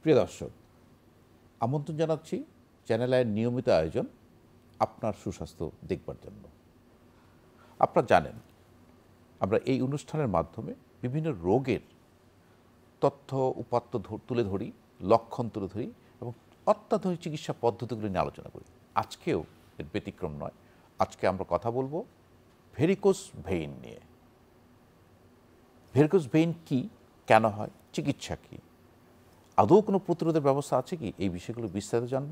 প্রিয় দর্শক, আমন্ত্রণ জানাচ্ছি চ্যানেল আইয়ের নিয়মিত আয়োজন আপনার সুস্বাস্থ্য দেখবার জন্য। আপনারা জানেন আমরা এই অনুষ্ঠানের মাধ্যমে বিভিন্ন রোগের তথ্য উপাত্ত তুলে ধরি, লক্ষণ তুলে ধরি এবং অত্যাধুনিক চিকিৎসা পদ্ধতিগুলি নিয়ে আলোচনা করি। আজকেও এর ব্যতিক্রম নয়। আজকে আমরা কথা বলবো ভেরিকোজ ভেইন নিয়ে। ভেরিকোজ ভেইন কি, কেন হয়, চিকিৎসা কী, আদৌ কোনো প্রতিরোধের ব্যবস্থা আছে কি, এই বিষয়গুলো বিস্তারিত জানব।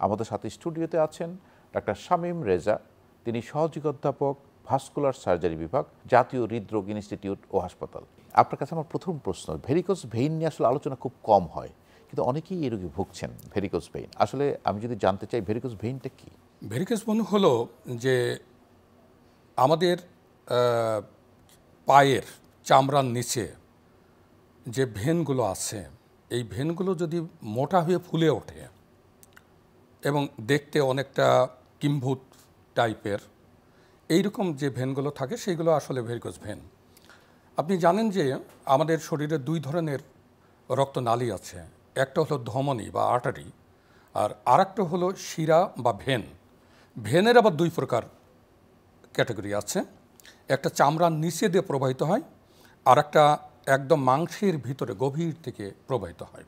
আমাদের সাথে স্টুডিওতে আছেন ডাক্তার শামীম রেজা। তিনি সহযোগী অধ্যাপক, ভাস্কুলার সার্জারি বিভাগ, জাতীয় হৃদরোগ ইনস্টিটিউট ও হাসপাতাল। আপনার কাছে আমার প্রথম প্রশ্ন, ভেরিকোজ ভেইন নিয়ে আসলে আলোচনা খুব কম হয়, কিন্তু অনেকেই এই রোগে ভুগছেন ভেরিকোজ ভেইন। আসলে আমি যদি জানতে চাই ভেরিকোজ ভেইনটা কি? ভেরিকোজ ভেইন হলো যে আমাদের পায়ের চামড়ার নিচে যে ভেনগুলো আছে, এই ভেনগুলো যদি মোটা হয়ে ফুলে ওঠে এবং দেখতে অনেকটা কিম্ভূত টাইপের, এইরকম যে ভেনগুলো থাকে সেইগুলো আসলে ভেরিকোজ ভেন। আপনি জানেন যে আমাদের শরীরে দুই ধরনের রক্তনালী আছে, একটা হলো ধমনী বা আর্টারি, আর আরেকটা হলো শিরা বা ভেন। ভেনের আবার দুই প্রকার ক্যাটাগরি আছে, একটা চামড়ার নিচে দিয়ে প্রবাহিত হয়, আর একটা একদম মাংসের ভিতরে গভীর থেকে প্রবাহিত হয়।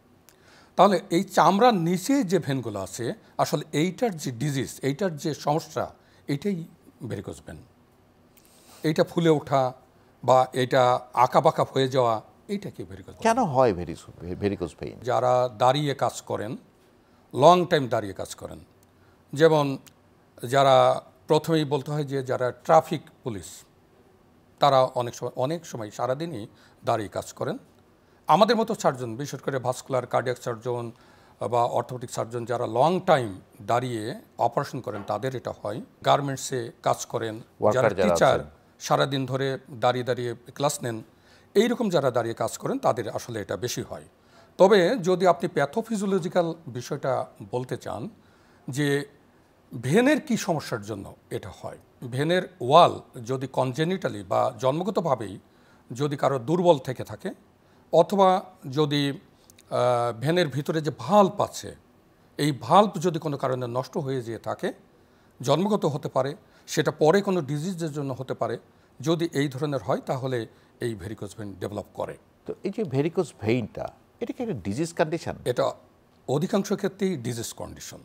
তাহলে এই চামড়ার নিচে যে ভেনগুলো আছে, আসলে এইটার যে ডিজিজ, এইটার যে সমস্যা, এইটাই ভেরিকোজ ভেন। এইটা ফুলে ওঠা বা এটা আঁকাবাঁকা হয়ে যাওয়া, এইটাকে ভেরিকোজ। কেন হয় ভেরিকোজ ভেইন? যারা দাঁড়িয়ে কাজ করেন, লং টাইম দাঁড়িয়ে কাজ করেন, যেমন যারা প্রথমেই বলতে হয় যে যারা ট্রাফিক পুলিশ, তারা অনেক সময় সারাদিনই দাঁড়িয়ে কাজ করেন। আমাদের মতো সার্জন, বিশেষ করে ভাস্কুলার কার্ডিয়াক সার্জন বা অর্থোপেডিক সার্জন, যারা লং টাইম দাঁড়িয়ে অপারেশন করেন, তাদের এটা হয়। গার্মেন্টসে কাজ করেন, যারা টিচার সারাদিন ধরে দাঁড়িয়ে দাঁড়িয়ে ক্লাস নেন, এইরকম যারা দাঁড়িয়ে কাজ করেন, তাদের আসলে এটা বেশি হয়। তবে যদি আপনি প্যাথোফিজিওলজিক্যাল বিষয়টা বলতে চান যে ভেনের কি সমস্যার জন্য এটা হয়, ভেনের ওয়াল যদি কনজেনিটালি বা জন্মগতভাবেই যদি কারো দুর্বল থেকে থাকে, অথবা যদি ভেনের ভিতরে যে ভাল্ব আছে, এই ভাল্ব যদি কোনো কারণে নষ্ট হয়ে যেয়ে থাকে, জন্মগত হতে পারে, সেটা পরে কোনো ডিজিজের জন্য হতে পারে। যদি এই ধরনের হয়, তাহলে এই ভেরিকোজ ভেইন ডেভেলপ করে। তো এই যে ভেরিকোজ ভেইনটা, এটা কি একটা ডিজিজ কন্ডিশন? এটা অধিকাংশ ক্ষেত্রেই ডিজিজ কন্ডিশন,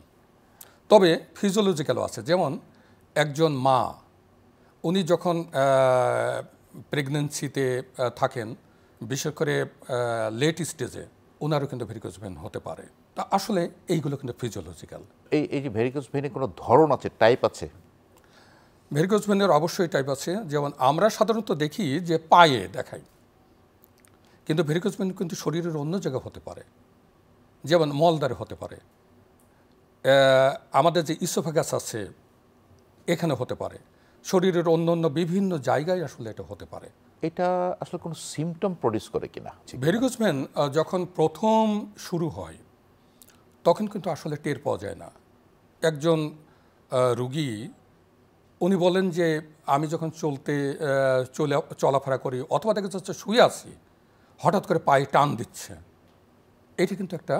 তবে ফিজিওলজিক্যালও আছে। যেমন একজন মা, উনি যখন প্রেগনেন্সিতে থাকেন, বিশেষ করে লেট স্টেজে, ওনারও কিন্তু ভেরিকোজ ভেইন হতে পারে। তা আসলে এইগুলো কিন্তু ফিজিওলজিক্যাল। এই যে ভেরিকোজ ভেইনের কোনো ধরন আছে, টাইপ আছে? ভেরিকোজ ভেইনের অবশ্যই টাইপ আছে। যেমন আমরা সাধারণত দেখি যে পায়ে দেখাই, কিন্তু ভেরিকোজ ভেইন কিন্তু শরীরের অন্য জায়গায় হতে পারে, যেমন মলদ্বারে হতে পারে, আমাদের যে ইসোফেগাস আছে এখানে হতে পারে, শরীরের অন্য অন্য বিভিন্ন জায়গায় আসলে এটা হতে পারে। এটা আসলে কোনো সিমটম প্রডিউস করে কিনা? ভেরিকোজ ভেইন যখন প্রথম শুরু হয়, তখন কিন্তু আসলে টের পাওয়া যায় না। একজন রুগী, উনি বলেন যে আমি যখন চলাফেরা করি, অথবা দেখা যাচ্ছে শুয়ে আছি, হঠাৎ করে পায়ে টান দিচ্ছে, এটি কিন্তু একটা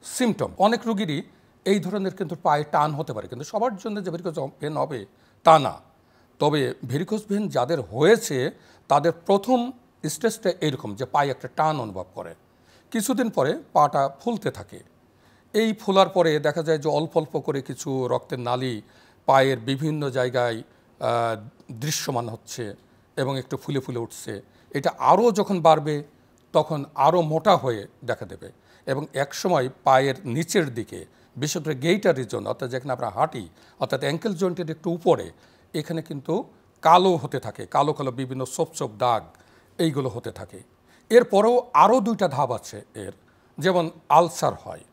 সিমটম। অনেক রুগীরই এই ধরনের কিন্তু পায়ে টান হতে পারে, কিন্তু সবার জন্য যে ভেরিকোজ ভেইন হবে তা না। তবে ভেরিকোজ ভেইন যাদের হয়েছে, তাদের প্রথম স্টেজটা এরকম যে পায়ে একটা টান অনুভব করে, কিছুদিন পরে পাটা ফুলতে থাকে। এই ফোলার পরে দেখা যায় যে অল্প অল্প করে কিছু রক্তের নালী পায়ের বিভিন্ন জায়গায় দৃশ্যমান হচ্ছে এবং একটু ফুলে ফুলে উঠছে। এটা আরও যখন বাড়বে, তখন আরও মোটা হয়ে দেখা দেবে, এবং একসময় পায়ের নিচের দিকে, বিশেষ করে গেইটার রিজন, অর্থাৎ যেখানে আমরা হাঁটি, অর্থাৎ অ্যাঙ্কেল জয়েন্টের একটু উপরে, এখানে কিন্তু কালো হতে থাকে, কালো কালো বিভিন্ন ছোপ ছোপ দাগ, এইগুলো হতে থাকে। এরপরেও আরও দুইটা ধাপ আছে এর, যেমন আলসার হয়।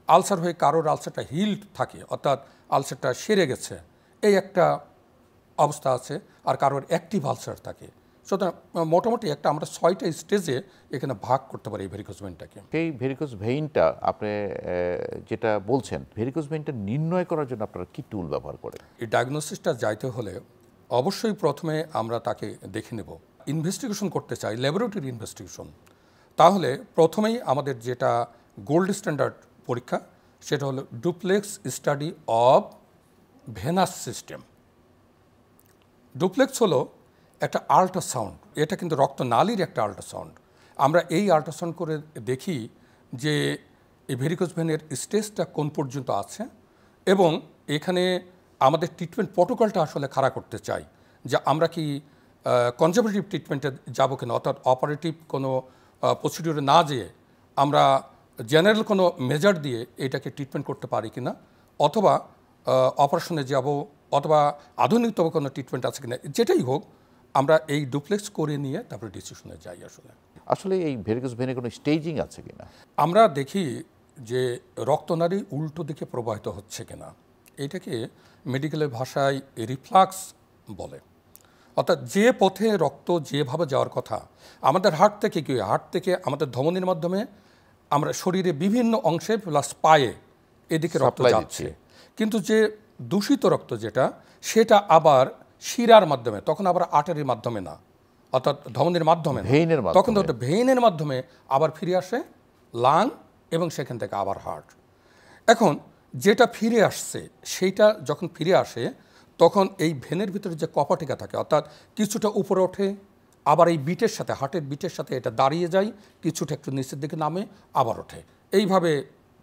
আলসার হয়ে কারোর আলসারটা হিলড থাকে, অর্থাৎ আলসারটা সেরে গেছে, এই একটা অবস্থা আছে, আর কারোর অ্যাক্টিভ আলসার থাকে। সুতরাং মোটামুটি একটা আমরা 6টা স্টেজে এখানে ভাগ করতে পারি এই ভেরিকোজ ভেইনটাকে। এই ভেরিকোজ ভেইনটা আপনি যেটা বলছেন, ভেরিকোজ ভেইনটা নির্ণয় করার জন্য আপনারা কি টুল ব্যবহার করেন? এই ডায়াগনোসিসটা যাইতে হলে অবশ্যই প্রথমে আমরা তাকে দেখে নেব, ইনভেস্টিগেশন করতে চাই, ল্যাবরেটরি ইনভেস্টিগেশন। তাহলে প্রথমেই আমাদের যেটা গোল্ড স্ট্যান্ডার্ড পরীক্ষা, সেটা হলো duplex study of venous system. Duplex হলো একটা আল্ট্রাসাউন্ড, এটা কিন্তু রক্তনালীর একটা আল্ট্রাসাউন্ড। আমরা এই আল্ট্রাসাউন্ড করে দেখি যে এই ভেরিকোজ ভেনের স্টেজটা কোন পর্যন্ত আছে, এবং এখানে আমাদের ট্রিটমেন্ট প্রোটোকলটা আসলে খাড়া করতে চাই যে আমরা কি কনজারভেটিভ ট্রিটমেন্টে যাবো কিনা, অর্থাৎ অপারেটিভ কোনো প্রসিডিউরে না যেয়ে আমরা জেনারেল কোনো মেজার দিয়ে এটাকে ট্রিটমেন্ট করতে পারি কিনা, অথবা অপারেশনে যাব, অথবা আধুনিকতম কোনো ট্রিটমেন্ট আছে কিনা, যেটাই হোক আমরা এই ডুপ্লেক্স করে নিয়ে তারপরে ডিসিশনে যাই। আসলে এই ভেরিকোজ ভেনে কোনো স্টেজিং আছে কিনা? আমরা দেখি যে রক্তনালী উল্টো দিকে প্রবাহিত হচ্ছে কিনা, এটাকে মেডিকেলের ভাষায় রিফ্লাক্স বলে। অর্থাৎ যে পথে রক্ত যেভাবে যাওয়ার কথা, আমাদের হার্ট থেকে কি, হার্ট থেকে আমাদের ধমনির মাধ্যমে আমরা শরীরে বিভিন্ন অংশে প্লাস পায়ে এদিকে রক্ত যাচ্ছে, কিন্তু যে দূষিত রক্ত যেটা, সেটা আবার শিরার মাধ্যমে, তখন আবার আর্টারির মাধ্যমে না, অর্থাৎ ধমনির মাধ্যমে, তখন তো ভেইনের মাধ্যমে আবার ফিরে আসে লাং, এবং সেখান থেকে আবার হার্ট। এখন যেটা ফিরে আসছে, সেইটা যখন ফিরে আসে তখন এই ভেনের ভিতরে যে কপাটিকা থাকে, অর্থাৎ কিছুটা উপরে ওঠে, আবার এই বিটের সাথে, হার্টের বিটের সাথে এটা দাঁড়িয়ে যায়, কিছুটা একটু নিচের দিকে নামে, আবার ওঠে, এইভাবে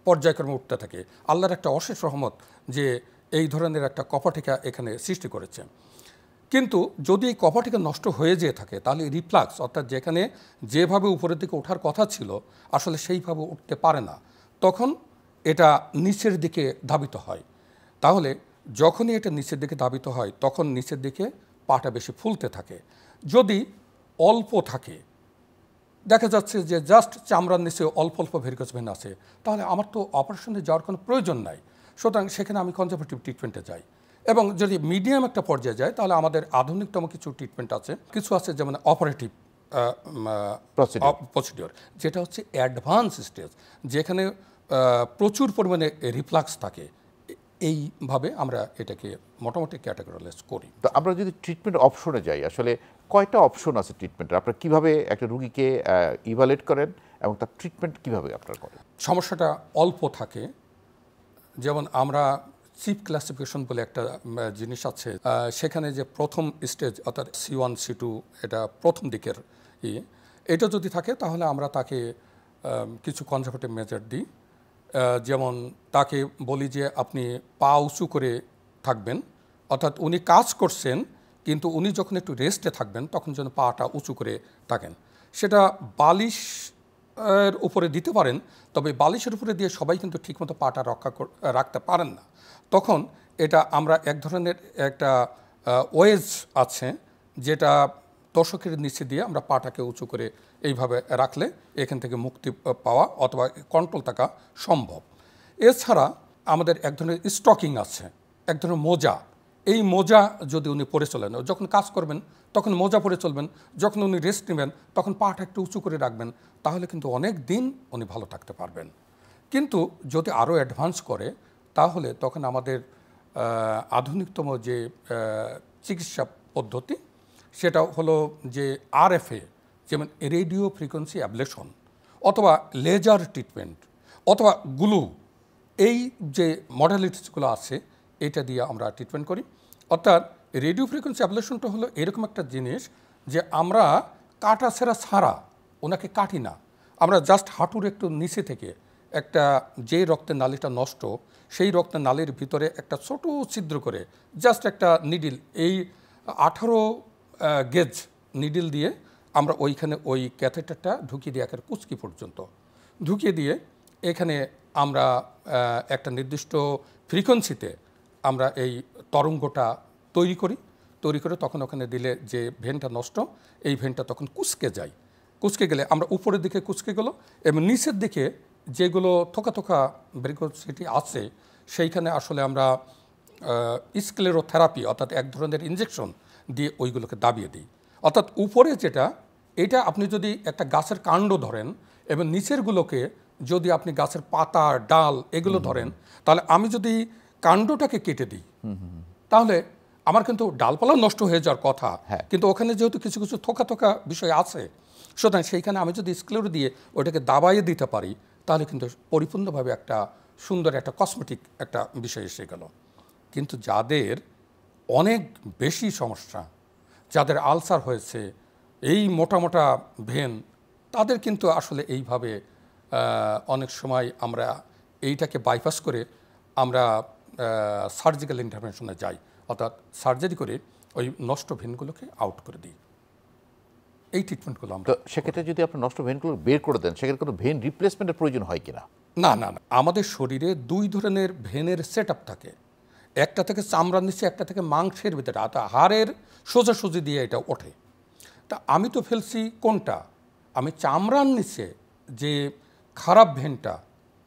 পর্যায়ক্রমে উঠতে থাকে। আল্লাহর একটা অশেষ রহমত যে এই ধরনের একটা কপাটিকা এখানে সৃষ্টি করেছে। কিন্তু যদি এই কপাটিকা নষ্ট হয়ে যেয়ে থাকে, তাহলে রিফ্লাক্স, অর্থাৎ যেখানে যেভাবে উপরের দিকে ওঠার কথা ছিল আসলে সেইভাবে উঠতে পারে না, তখন এটা নিচের দিকে ধাবিত হয়। তাহলে যখনই এটা নিচের দিকে ধাবিত হয় তখন নিচের দিকে পাটা বেশি ফুলতে থাকে। যদি অল্প থাকে, দেখা যাচ্ছে যে জাস্ট চামড়ার নিচে অল্প অল্প ভেরিকোজ ভেন আছে, তাহলে আমার তো অপারেশনে যাওয়ার কোনো প্রয়োজন নাই, সুতরাং সেখানে আমি কনজারভেটিভ ট্রিটমেন্টে যাই। এবং যদি মিডিয়াম একটা পর্যায়ে যায় তাহলে আমাদের আধুনিকতম কিছু ট্রিটমেন্ট আছে, কিছু আছে যেমন অপারেটিভ প্রসিডিওর, যেটা হচ্ছে অ্যাডভান্স স্টেজ, যেখানে প্রচুর পরিমাণে রিফ্লাক্স থাকে। এইভাবে আমরা এটাকে মোটামুটি ক্যাটাগরাইজ করি। তো আমরা যদি ট্রিটমেন্ট অপশনে যাই, আসলে কয়টা অপশন আছে ট্রিটমেন্টের? আপনারা কীভাবে একটা রুগীকে ইভালুয়েট করেন এবং তার ট্রিটমেন্ট কীভাবে আপনারা করেন? সমস্যাটা অল্প থাকে, যেমন আমরা চিপ ক্লাসিফিকেশন বলে একটা জিনিস আছে, সেখানে যে প্রথম স্টেজ অর্থাৎ C1 C2, এটা প্রথম দিকের এটা যদি থাকে তাহলে আমরা তাকে কিছু কনজারভেটিভ মেজার দিই। যেমন তাকে বলি যে আপনি পা উঁচু করে থাকবেন, অর্থাৎ উনি কাজ করছেন কিন্তু উনি যখন একটু রেস্টে থাকবেন তখন যেন পাটা উঁচু করে থাকেন। সেটা বালিশ এর উপরে দিতে পারেন, তবে বালিশের উপরে দিয়ে সবাই কিন্তু ঠিকমতো পাটা রাখতে পারেন না। তখন এটা আমরা এক ধরনের একটা ওয়েজ আছে, যেটা তোষকের নিচে দিয়ে আমরা পাটাকে উঁচু করে এইভাবে রাখলে এখান থেকে মুক্তি পাওয়া অথবা কন্ট্রোল থাকা সম্ভব। এছাড়া আমাদের এক ধরনের স্টকিং আছে, এক ধরনের মোজা। এই মোজা যদি উনি পরে চলেন, যখন কাজ করবেন তখন মোজা পরে চলবেন, যখন উনি রেস্ট নেবেন তখন পাটা একটু উঁচু করে রাখবেন, তাহলে কিন্তু অনেক দিন উনি ভালো থাকতে পারবেন। কিন্তু যদি আরও অ্যাডভান্স করে তাহলে তখন আমাদের আধুনিকতম যে চিকিৎসা পদ্ধতি সেটা হলো যে RFA, যেমন রেডিও ফ্রিকোয়েন্সি অ্যাবলেশন, অথবা লেজার ট্রিটমেন্ট, অথবা গ্লু, এই যে মডালিটিসগুলো আছে এটা দিয়ে আমরা ট্রিটমেন্ট করি। অর্থাৎ রেডিও ফ্রিকোয়েন্সি অ্যাবলেশনটা হলো এরকম একটা জিনিস যে আমরা কাটা ছেঁড়া ছাড়া ওনাকে কাটি না, আমরা জাস্ট হাঁটুর একটু নিচে থেকে একটা যে রক্তের নালীটা নষ্ট, সেই রক্তের নালীর ভিতরে একটা ছোট ছিদ্র করে জাস্ট একটা নিডিল, এই 18 গেজ নিডিল দিয়ে আমরা ওইখানে ওই ক্যাথেটারটা ঢুকিয়ে দিয়ে একের কুচকি পর্যন্ত ঢুকিয়ে দিয়ে এখানে আমরা একটা নির্দিষ্ট ফ্রিকোয়েন্সিতে আমরা এই তরঙ্গটা তৈরি করে তখন ওখানে দিলে যে ভেনটা নষ্ট, এই ভেনটা তখন কুচকে যায়। কুচকে গেলে আমরা উপরের দিকে কুচকে গেল এবং নিচের দিকে যেগুলো থোকা থোকা ভেরিকোসিটি আছে সেইখানে আসলে আমরা স্ক্লেরোথেরাপি অর্থাৎ এক ধরনের ইনজেকশন দিয়ে ওইগুলোকে দাবিয়ে দিই। অর্থাৎ উপরে যেটা, এটা আপনি যদি একটা গাছের কাণ্ড ধরেন এবং নিচেরগুলোকে যদি আপনি গাছের পাতা ডাল এগুলো ধরেন, তাহলে আমি যদি কাণ্ডটাকে কেটে দিই তাহলে আমার কিন্তু ডালপালাও নষ্ট হয়ে যাওয়ার কথা, কিন্তু ওখানে যেহেতু কিছু কিছু থোকা থোকা বিষয় আছে, সুতরাং সেইখানে আমি যদি স্ক্লেরো দিয়ে ওটাকে দাবাইয়ে দিতে পারি তাহলে কিন্তু পরিপূর্ণভাবে একটা সুন্দর একটা কসমেটিক একটা বিষয় এসে গেল। কিন্তু যাদের অনেক বেশি সমস্যা, যাদের আলসার হয়েছে, এই মোটা মোটা ভেন, তাদের কিন্তু আসলে এইভাবে অনেক সময় আমরা এইটাকে বাইপাস করে আমরা সার্জিক্যাল ইন্টারভেনশনে যাই, অর্থাৎ সার্জারি করে ওই নষ্ট ভেনগুলোকে আউট করে দিই। এই ট্রিটমেন্টগুলো আমরা তো সেক্ষেত্রে যদি আপনি নষ্ট ভেনগুলো বের করে দেন, সেক্ষেত্রে কোনো ভেন রিপ্লেসমেন্টের প্রয়োজন হয় কিনা? না না না, আমাদের শরীরে দুই ধরনের ভেনের সেট আপ থাকে। একটা থেকে চামড়ার নিচে, একটা থেকে মাংসের ভিতরে, অর্থাৎ হাড়ের সোজাসুজি দিয়ে এটা ওঠে। তা আমি তো ফেলছি কোনটা, আমি চামড়ার নিচে যে খারাপ ভেনটা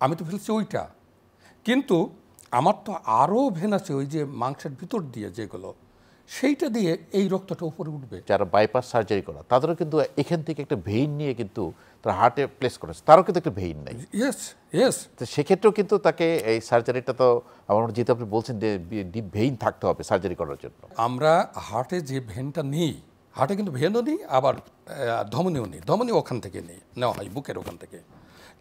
আমি তো ফেলছি ওইটা, কিন্তু আমার তো আরও ভেন আছে ওই যে মাংসের ভিতর দিয়ে যেগুলো, সেইটা দিয়ে এই রক্তটা উপরে উঠবে। যারা বাইপাস সার্জারি করা তাদেরও কিন্তু এখান থেকে একটা ভেইন নিয়ে কিন্তু তারা হার্টে প্লেস করেছে, তারও কিন্তু একটা ভেইন নেই। Yes yes. তো সেক্ষেত্রেও কিন্তু তাকে এই সার্জারিটা, তো আমার মনে হয় যেহেতু আপনি বলছেন যে ডিপ ভেইন থাকতে হবে সার্জারি করার জন্য। আমরা হার্টে যে ভেনটা নিই, হার্টে কিন্তু ভেনও নিই, আবার ধমনীও নিই। ধমনী ওখান থেকে নেওয়া হয়, বুকের ওখান থেকে।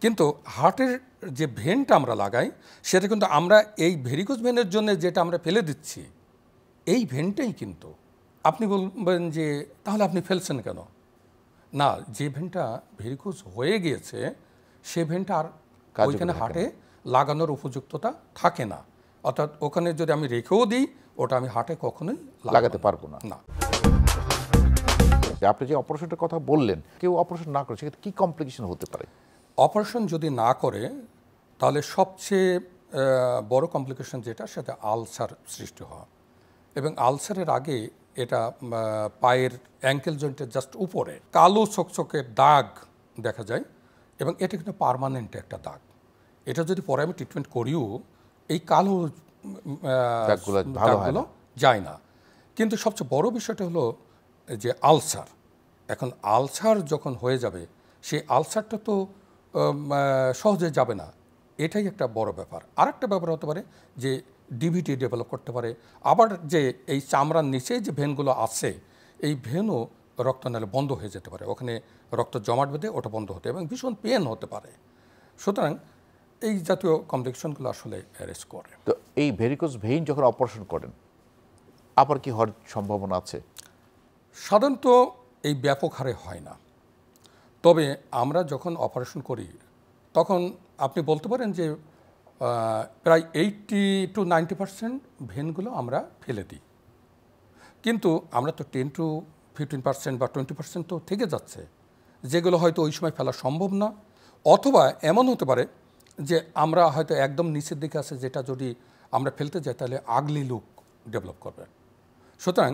কিন্তু হার্টের যে ভেনটা আমরা লাগাই, সেটা কিন্তু আমরা এই ভেরিকোজ ভেনের জন্য যেটা আমরা ফেলে দিচ্ছি, এই ভেনটাই কিন্তু আপনি বলবেন যে তাহলে আপনি ফেলছেন কেন? না, যে ভেনটা ভেরিকোজ হয়ে গিয়েছে সে ভেনটা আর ওইখানে হার্টে লাগানোর উপযুক্ততা থাকে না। অর্থাৎ ওখানে যদি আমি রেখেও দিই, ওটা আমি হার্টে কখনোই লাগাতে পারবো না। না। আপনি যে অপারেশনটার কথা বললেন, কেউ অপারেশন না করে সেক্ষেত্রে কী কমপ্লিকেশন হতে পারে? অপারেশন যদি না করে তাহলে সবচেয়ে বড় কমপ্লিকেশন যেটা, সেটা আলসার সৃষ্টি হওয়া। এবং আলসারের আগে এটা পায়ের অ্যাঙ্কেল জয়েন্টের জাস্ট উপরে কালো চকচকে দাগ দেখা যায়, এবং এটা কিন্তু পার্মানেন্ট একটা দাগ। এটা যদি পরে আমি ট্রিটমেন্ট করিও এই কালো দাগগুলো যায় না। কিন্তু সবচেয়ে বড় বিষয়টা হলো যে আলসার। এখন আলসার যখন হয়ে যাবে, সেই আলসারটা তো সহজে যাবে না, এটাই একটা বড় ব্যাপার। আরেকটা ব্যাপার হতে পারে যে ডিভিটি ডেভেলপ করতে পারে। আবার যে এই চামড়ার নিচে যে ভেনগুলো আছে, এই ভেনও রক্তনালী বন্ধ হয়ে যেতে পারে, ওখানে রক্ত জমাট বেঁধে ওটা বন্ধ হতে, এবং ভীষণ পেন হতে পারে। সুতরাং এই জাতীয় কমপ্লিকেশনগুলো আসলে অ্যারেস্ট করে। তো এই ভেরিকোজ ভেইন যখন অপারেশন করেন, আবার কি হওয়ার সম্ভাবনা আছে? সাধারণত এই ব্যাপক হারে হয় না, তবে আমরা যখন অপারেশন করি তখন আপনি বলতে পারেন যে প্রায় 80 to 90% ভেনগুলো আমরা ফেলে দিই। কিন্তু আমরা তো 10 to 15% বা 20% তো থেকে যাচ্ছে, যেগুলো হয়তো ওই সময় ফেলা সম্ভব না। অথবা এমন হতে পারে যে আমরা হয়তো একদম নিচের দিকে আছে, যেটা যদি আমরা ফেলতে যাই তাহলে আগলি লুক ডেভেলপ করবে। সুতরাং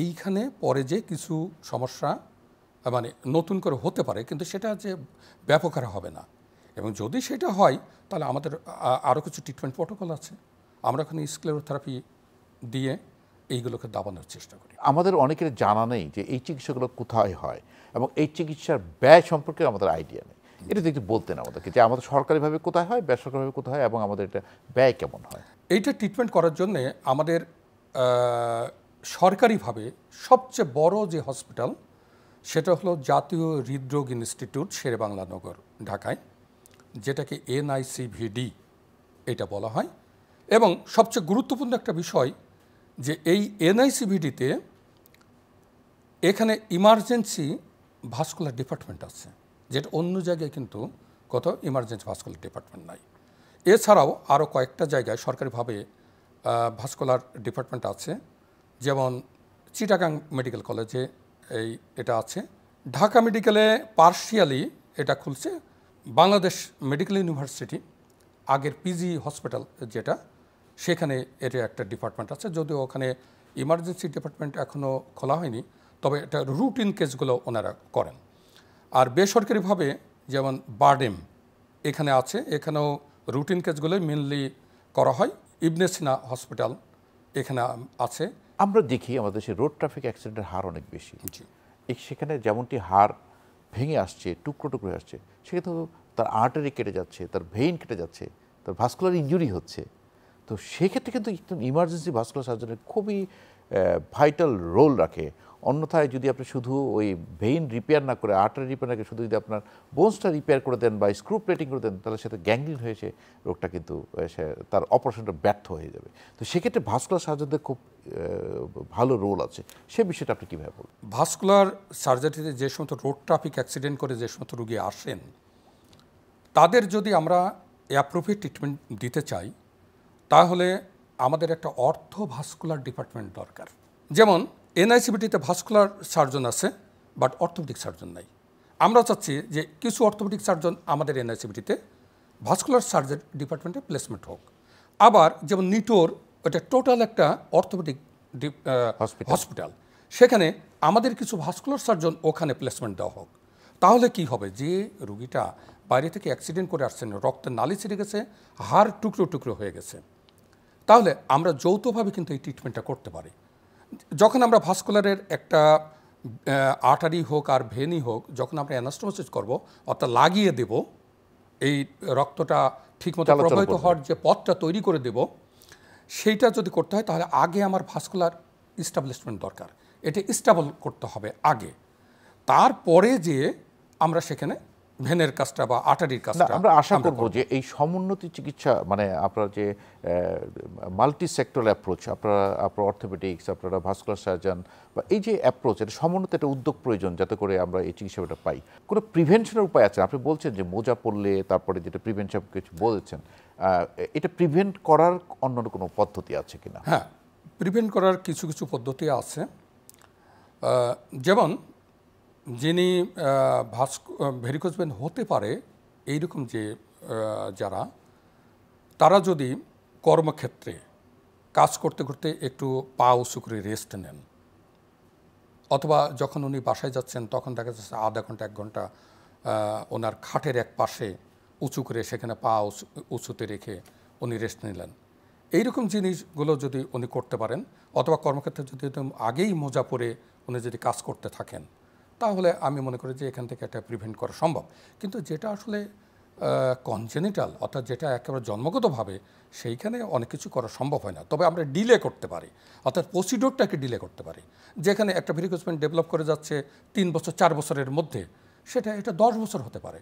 এইখানে পরে যে কিছু সমস্যা মানে নতুন করে হতে পারে, কিন্তু সেটা যে ব্যাপক হারে হবে না। এবং যদি সেটা হয় তাহলে আমাদের আরও কিছু ট্রিটমেন্ট প্রোটোকল আছে, আমরা ওখানে স্ক্লেরোথেরাপি দিয়ে এইগুলোকে দাবানোর চেষ্টা করি। আমাদের অনেকের জানা নেই যে এই চিকিৎসাগুলো কোথায় হয়, এবং এই চিকিৎসার ব্যয় সম্পর্কে আমাদের আইডিয়া নেই। এটা যদি একটু বলতেন আমাদেরকে, যে আমাদের সরকারিভাবে কোথায় হয়, বেসরকারিভাবে কোথায় হয়, এবং আমাদের এটা ব্যয় কেমন হয়? এইটা ট্রিটমেন্ট করার জন্যে আমাদের সরকারিভাবে সবচেয়ে বড় যে হসপিটাল, সেটা হলো জাতীয় হৃদরোগ ইনস্টিটিউট, শেরেবাংলা নগর, ঢাকায়, যেটাকে NICVD এটা বলা হয়। এবং সবচেয়ে গুরুত্বপূর্ণ একটা বিষয় যে এই NICVD-তে এখানে ইমার্জেন্সি ভাস্কুলার ডিপার্টমেন্ট আছে, যেটা অন্য জায়গায় কিন্তু কোথাও ইমার্জেন্সি ভাস্কুলার ডিপার্টমেন্ট নাই। এছাড়াও আরও কয়েকটা জায়গায় সরকারিভাবে ভাস্কুলার ডিপার্টমেন্ট আছে, যেমন চিটাগাং মেডিকেল কলেজে এটা আছে, ঢাকা মেডিকেলে পার্শিয়ালি এটা খুলছে, বাংলাদেশ মেডিকেল ইউনিভার্সিটি আগের পিজি হসপিটাল যেটা, সেখানে এটা একটা ডিপার্টমেন্ট আছে, যদিও ওখানে ইমার্জেন্সি ডিপার্টমেন্ট এখনও খোলা হয়নি, তবে এটা রুটিন কেসগুলো ওনারা করেন। আর বেসরকারিভাবে যেমন বারডেম এখানে আছে, এখানেও রুটিন কেসগুলোই মেনলি করা হয়। ইবনে সিনা হসপিটাল এখানে আছে। আমরা দেখি আমাদের দেশে রোড ট্রাফিক অ্যাক্সিডেন্টের হার অনেক বেশি। জি, সেখানে যেমনটি হাড় ভেঙে আসছে, টুকরো টুকরো আসছে, সেক্ষেত্রে তো তার আর্টারি কেটে যাচ্ছে, তার ভেইন কেটে যাচ্ছে, তার ভাস্কুলার ইনজুরি হচ্ছে। তো সেক্ষেত্রে কিন্তু একদম ইমার্জেন্সি ভাস্কুলার সার্জারি খুবই ভাইটাল রোল রাখে। অন্যথায় যদি আপনি শুধু ওই ভেইন রিপেয়ার না করে, আর্টারি রিপেয়ার না করে শুধু যদি আপনার বোনসটা রিপেয়ার করে দেন বা স্ক্রু প্লেটিং করে দেন, তাহলে সেটা গ্যাংগ্রিন হয়েছে রোগটা কিন্তু তার অপারেশনটা ব্যর্থ হয়ে যাবে। তো সেক্ষেত্রে ভাস্কুলার সার্জনদের খুব ভালো রোল আছে। সে বিষয়টা আপনি কীভাবে বলবেন? ভাস্কুলার সার্জারিতে যে সমস্ত রোড ট্রাফিক অ্যাক্সিডেন্ট করে যে সমস্ত রোগী আসেন, তাদের যদি আমরা অ্যাপ্রোপ্রিয়েট ট্রিটমেন্ট দিতে চাই, তাহলে আমাদের একটা অর্থো ভাস্কুলার ডিপার্টমেন্ট দরকার। যেমন এনআইসিবিটিতে ভাস্কুলার সার্জন আছে, বাট অর্থোপেডিক সার্জন নাই। আমরা চাচ্ছি যে কিছু অর্থোপেডিক সার্জন আমাদের এনআইসিবিটিতে ভাস্কুলার সার্জারি ডিপার্টমেন্টে প্লেসমেন্ট হোক। আবার যেমন নিটোর, ওটা টোটাল একটা অর্থোপেডিক হসপিটাল, সেখানে আমাদের কিছু ভাস্কুলার সার্জন ওখানে প্লেসমেন্ট দেওয়া হোক। তাহলে কি হবে, যে রুগীটা বাইরে থেকে অ্যাক্সিডেন্ট করে আসছেন, রক্তের নালি ছিঁড়ে গেছে, হাড় টুকরো টুকরো হয়ে গেছে, তাহলে আমরা যৌথভাবে কিন্তু এই ট্রিটমেন্টটা করতে পারি। যখন আমরা ভাস্কুলারের একটা আর্টারি হোক আর ভেনই হোক, যখন আমরা অ্যানাস্টোমোসিস করব, অর্থাৎ লাগিয়ে দেব, এই রক্তটা ঠিকমতো প্রবাহিত হওয়ার যে পথটা তৈরি করে দেব, সেইটা যদি করতে হয় তাহলে আগে আমার ভাস্কুলার ইস্টাবলিশমেন্ট দরকার। এটা স্টেবল করতে হবে আগে, তারপরে যে আমরা সেখানে ভেনের কাজটা বা আর্টারির কাজটা আমরা আশা করব যে এই সমুন্নত চিকিৎসা, মানে আপনার যে মাল্টি সেক্টরাল অ্যাপ্রোচ, আপনার অর্থোপেডিক্স, আপনারা ভাস্কুলার সার্জন, বা এই যে অ্যাপ্রোচ, এটা সমুন্নত একটা উদ্যোগ প্রয়োজন যাতে করে আমরা এই চিকিৎসাটা পাই। কোনো প্রিভেনশনের উপায় আছে? আপনি বলছেন যে মোজা পড়লে তারপরে যেটা প্রিভেনশন কিছু বলেছেন, এটা প্রিভেন্ট করার অন্য কোনো পদ্ধতি আছে কিনা? হ্যাঁ, প্রিভেন্ট করার কিছু কিছু পদ্ধতি আছে। যেমন যিনি ভেরিকোজ ভেন হতে পারে এইরকম যে যারা, তারা যদি কর্মক্ষেত্রে কাজ করতে করতে একটু পা উঁচু করে রেস্ট নেন, অথবা যখন উনি বাসায় যাচ্ছেন তখন দেখা যাচ্ছে আধা ঘন্টা 1 ঘন্টা ওনার খাটের এক পাশে উঁচু করে সেখানে পা উঁচুতে রেখে উনি রেস্ট নিলেন, এইরকম জিনিসগুলো যদি উনি করতে পারেন, অথবা কর্মক্ষেত্রে যদি আগেই মোজা পরে উনি যদি কাজ করতে থাকেন, তাহলে আমি মনে করি যে এখান থেকে একটা প্রিভেন্ট করা সম্ভব। কিন্তু যেটা আসলে কনজেনিটাল, অর্থাৎ যেটা একেবারে জন্মগতভাবে, সেইখানে অনেক কিছু করা সম্ভব হয় না। তবে আমরা ডিলে করতে পারি, অর্থাৎ প্রসিডিওরটাকে ডিলে করতে পারি। যেখানে একটা ভেরিকোজ ভেন ডেভেলপ করে যাচ্ছে 3 বছর 4 বছরের মধ্যে, এটা 10 বছর হতে পারে।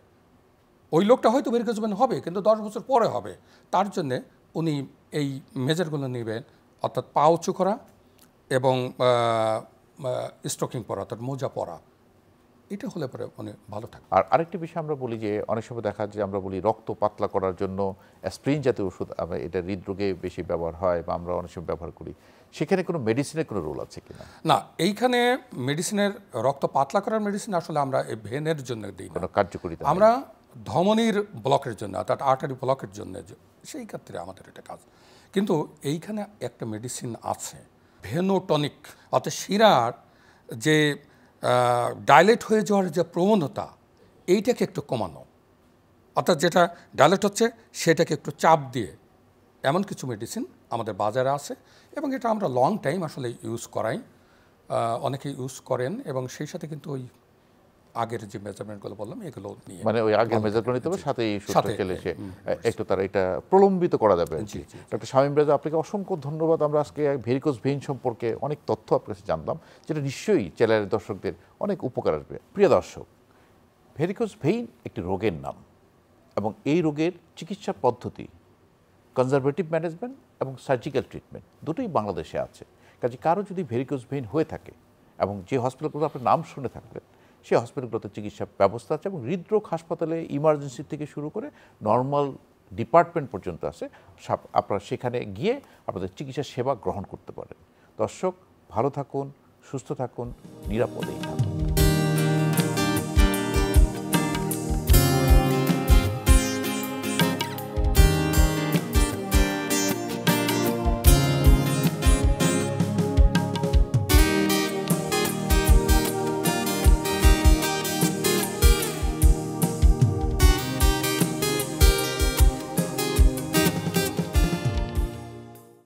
ওই লোকটা হয়তো ভেরিকোজ ভেন হবে, কিন্তু 10 বছর পরে হবে। তার জন্যে উনি এই মেজারগুলো নেবেন, অর্থাৎ পা উঁচু করা এবং স্টকিং পরা, অর্থাৎ মোজা পরা, এটা হলে পরে অনেক ভালো থাকে। আর আরেকটি বিষয় আমরা বলি যে অনেক সময় দেখা যায়, আমরা বলি রক্ত পাতলা করার জন্য অ্যাসপ্রিন জাতীয় ওষুধ, এটা হৃদরোগে বেশি ব্যবহার হয় বা আমরা অনেক সময় ব্যবহার করি, সেখানে কোনো মেডিসিনের কোনো রোল আছে কিনা? না, এইখানে মেডিসিনের, রক্ত পাতলা করার মেডিসিন আসলে আমরা এই ভেনের জন্য দিই না, কার্যকরিতা আমরা ধমনির ব্লকের জন্য, অর্থাৎ আর্টারি ব্লকের জন্য, সেই ক্ষেত্রে আমাদের এটা কাজ। কিন্তু এইখানে একটা মেডিসিন আছে, ভেনোটনিক, অর্থাৎ শিরার যে ডাইলেট হয়ে যাওয়ার যে প্রবণতা, এইটাকে একটু কমানো, অর্থাৎ যেটা ডাইলেট হচ্ছে সেটাকে একটু চাপ দিয়ে, এমন কিছু মেডিসিন আমাদের বাজারে আছে, এবং এটা আমরা লং টাইম আসলে ইউজ করাই, অনেকে ইউজ করেন, এবং সেই সাথে কিন্তু ওই আগের যে মেজারমেন্টগুলো বললাম এগুলো নিয়ে, মানে ওই আগের মেজারমেন্ট নিতে হবে, সাথে এই সূত্র চলে এসে একটু তার এটা প্রলম্বিত করা যাবে। ডক্টর শামীম রেজা, আপনাকে অসংখ্য ধন্যবাদ। আমরা আজকে ভেরিকোজ ভেইন সম্পর্কে অনেক তথ্য আপনার কাছে জানলাম, যেটা নিশ্চয়ই চ্যানেলের দর্শকদের অনেক উপকার আসবে। প্রিয় দর্শক, ভেরিকোজ ভেইন একটি রোগের নাম, এবং এই রোগের চিকিৎসা পদ্ধতি কনজারভেটিভ ম্যানেজমেন্ট এবং সার্জিক্যাল ট্রিটমেন্ট দুটোই বাংলাদেশে আছে। কাজে কারো যদি ভেরিকোজ ভেইন হয়ে থাকে, এবং যে হসপিটালগুলো আপনার নাম শুনে থাকবেন, সেই হসপিটালগুলোতে চিকিৎসা ব্যবস্থা আছে, এবং হৃদরোগ হাসপাতালে ইমার্জেন্সি থেকে শুরু করে নর্মাল ডিপার্টমেন্ট পর্যন্ত আছে। আপনারা সেখানে গিয়ে আপনাদের চিকিৎসা সেবা গ্রহণ করতে পারেন। দর্শক, ভালো থাকুন, সুস্থ থাকুন, নিরাপদেই থাকুন।